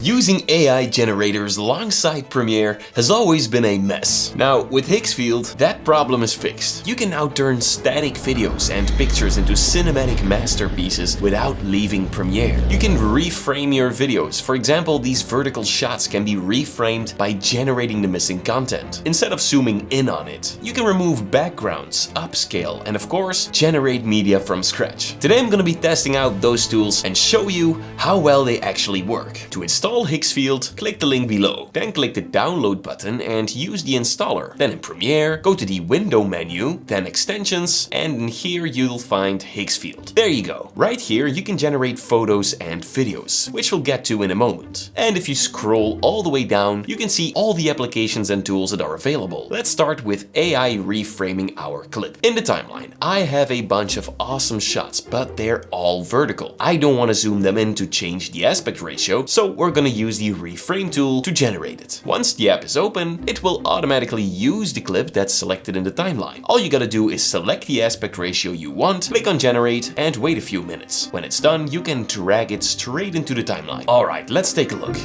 Using AI generators alongside Premiere has always been a mess. Now, with Higgsfield, that problem is fixed. You can now turn static videos and pictures into cinematic masterpieces without leaving Premiere. You can reframe your videos. For example, these vertical shots can be reframed by generating the missing content. Instead of zooming in on it, you can remove backgrounds, upscale, and of course, generate media from scratch. Today I'm gonna be testing out those tools and show you how well they actually work. To install Higgsfield, click the link below. Then click the download button and use the installer. Then in Premiere, go to the window menu, then extensions, and in here you'll find Higgsfield. There you go. Right here you can generate photos and videos, which we'll get to in a moment. And if you scroll all the way down, you can see all the applications and tools that are available. Let's start with AI reframing our clip. In the timeline, I have a bunch of awesome shots, but they're all vertical. I don't want to zoom them in to change the aspect ratio, so we're gonna use the reframe tool to generate it. Once the app is open, it will automatically use the clip that's selected in the timeline. All you gotta do is select the aspect ratio you want, click on generate, and wait a few minutes. When it's done, you can drag it straight into the timeline. Alright, let's take a look.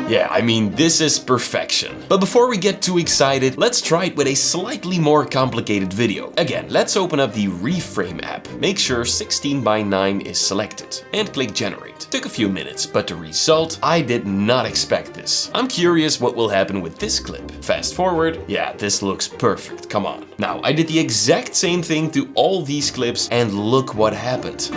Yeah, I mean, this is perfection. But before we get too excited, let's try it with a slightly more complicated video. Again, let's open up the Reframe app. Make sure 16:9 is selected and click generate. Took a few minutes, but the result, I did not expect this. I'm curious what will happen with this clip. Fast forward, yeah, this looks perfect, come on. Now, I did the exact same thing to all these clips and look what happened.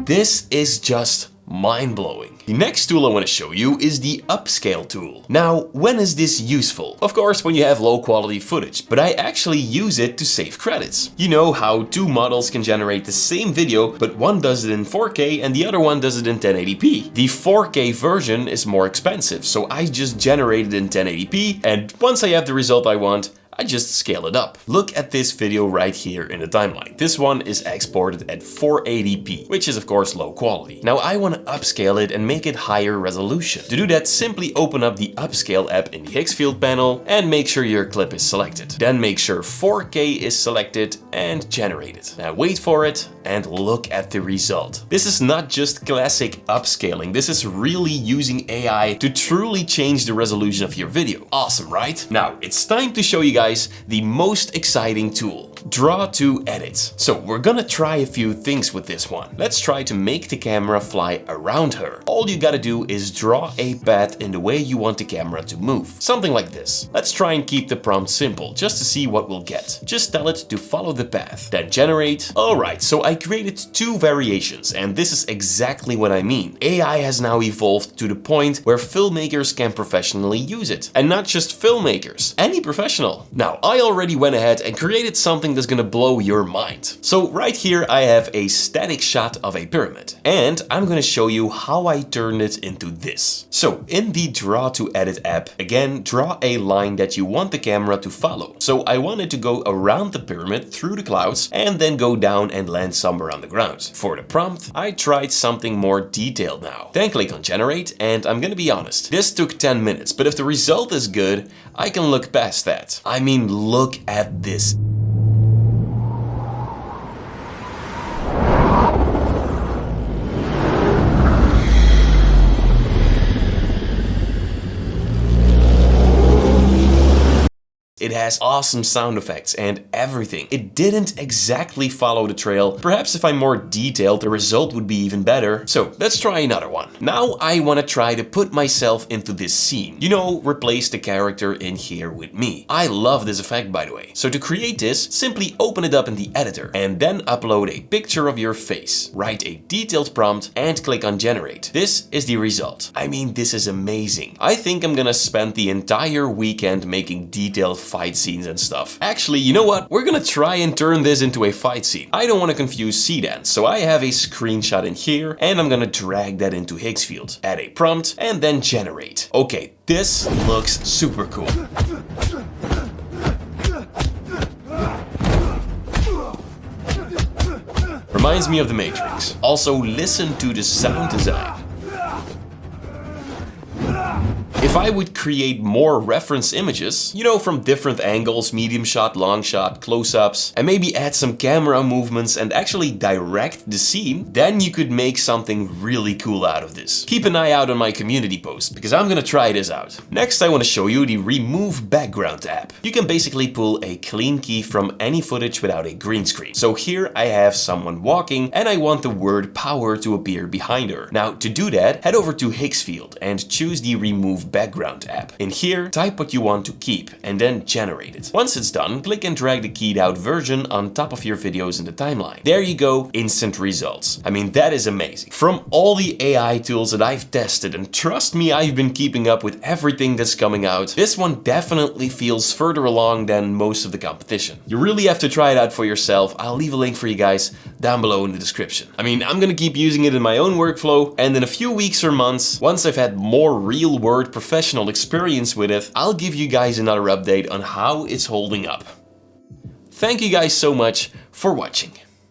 This is just mind-blowing. The next tool I want to show you is the upscale tool. Now, when is this useful? Of course, when you have low quality footage, but I actually use it to save credits. You know how two models can generate the same video, but one does it in 4K and the other one does it in 1080p. The 4K version is more expensive, so I just generate it in 1080p, and once I have the result I want, I just scale it up. Look at this video right here in the timeline. This one is exported at 480p, which is of course low quality. Now I want to upscale it and make it higher resolution. To do that, simply open up the upscale app in the Higgsfield panel and make sure your clip is selected. Then make sure 4K is selected and generate it. Now wait for it and look at the result. This is not just classic upscaling. This is really using AI to truly change the resolution of your video. Awesome, right? Now it's time to show you guys the most exciting tool, Draw to Edit. So we're gonna try a few things with this one. Let's try to make the camera fly around her. All you gotta do is draw a path in the way you want the camera to move. Something like this. Let's try and keep the prompt simple, just to see what we'll get. Just tell it to follow the path, then generate. Alright, so I created two variations, and this is exactly what I mean. AI has now evolved to the point where filmmakers can professionally use it. And not just filmmakers, any professional. Now, I already went ahead and created something that's gonna blow your mind. So right here I have a static shot of a pyramid, and I'm gonna show you how I turned it into this. So in the Draw to Edit app, again, draw a line that you want the camera to follow. So I want it to go around the pyramid through the clouds and then go down and land somewhere on the ground. For the prompt, I tried something more detailed now. Then click on generate, and I'm gonna be honest, this took 10 minutes, but if the result is good, I can look past that. I mean, look at this. It has awesome sound effects and everything. It didn't exactly follow the trail. Perhaps if I'm more detailed, the result would be even better. So let's try another one. Now I want to try to put myself into this scene. You know, replace the character in here with me. I love this effect, by the way. So to create this, simply open it up in the editor and then upload a picture of your face. Write a detailed prompt and click on generate. This is the result. I mean, this is amazing. I think I'm gonna spend the entire weekend making detailed fight scenes and stuff. Actually, you know what? We're gonna try and turn this into a fight scene. I don't want to confuse sea dance, so I have a screenshot in here and I'm gonna drag that into Higgsfield. Add a prompt and then generate. Okay, this looks super cool. Reminds me of The Matrix. Also, listen to the sound design. If I would create more reference images, you know, from different angles, medium shot, long shot, close-ups, and maybe add some camera movements and actually direct the scene, then you could make something really cool out of this. Keep an eye out on my community post, because I'm gonna try this out. Next, I want to show you the Remove Background app. You can basically pull a clean key from any footage without a green screen. So here I have someone walking and I want the word power to appear behind her. Now to do that, head over to Higgsfield and choose the Remove Background app. In here, type what you want to keep and then generate it. Once it's done, click and drag the keyed out version on top of your videos in the timeline. There you go, instant results. I mean, that is amazing. From all the AI tools that I've tested, and trust me, I've been keeping up with everything that's coming out, this one definitely feels further along than most of the competition. You really have to try it out for yourself. I'll leave a link for you guys down below in the description. I mean, I'm gonna keep using it in my own workflow, and in a few weeks or months, once I've had more real-world professional experience with it, I'll give you guys another update on how it's holding up. Thank you guys so much for watching.